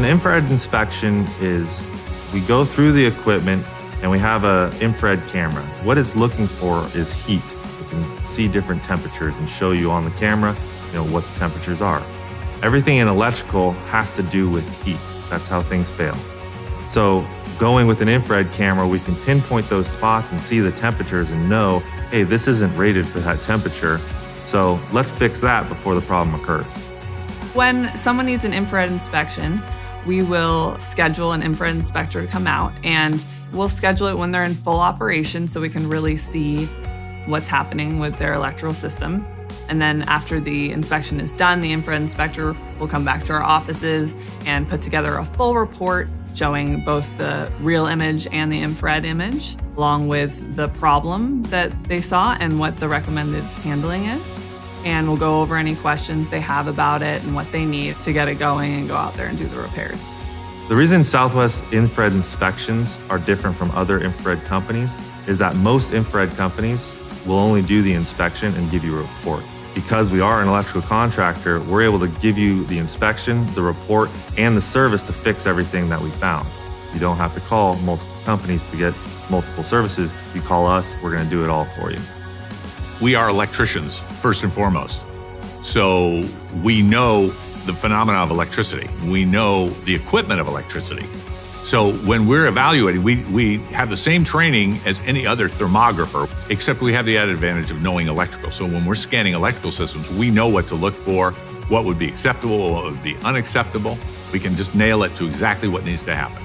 An infrared inspection is we go through the equipment and we have an infrared camera. What it's looking for is heat. We can see different temperatures and show you on the camera, what the temperatures are. Everything in electrical has to do with heat. That's how things fail. So going with an infrared camera, we can pinpoint those spots and see the temperatures and know, hey, this isn't rated for that temperature. So let's fix that before the problem occurs. When someone needs an infrared inspection, we will schedule an infrared inspector to come out, and we'll schedule it when they're in full operation so we can really see what's happening with their electrical system. And then after the inspection is done, the infrared inspector will come back to our offices and put together a full report showing both the real image and the infrared image, along with the problem that they saw and what the recommended handling is. And we'll go over any questions they have about it and what they need to get it going and go out there and do the repairs. The reason Southwest infrared inspections are different from other infrared companies is that most infrared companies will only do the inspection and give you a report. Because we are an electrical contractor, we're able to give you the inspection, the report, and the service to fix everything that we found. You don't have to call multiple companies to get multiple services. You call us, we're going to do it all for you. We are electricians, first and foremost. So we know the phenomena of electricity. We know the equipment of electricity. So when we're evaluating, we have the same training as any other thermographer, except we have the added advantage of knowing electrical. So when we're scanning electrical systems, we know what to look for, what would be acceptable, what would be unacceptable. We can just nail it to exactly what needs to happen.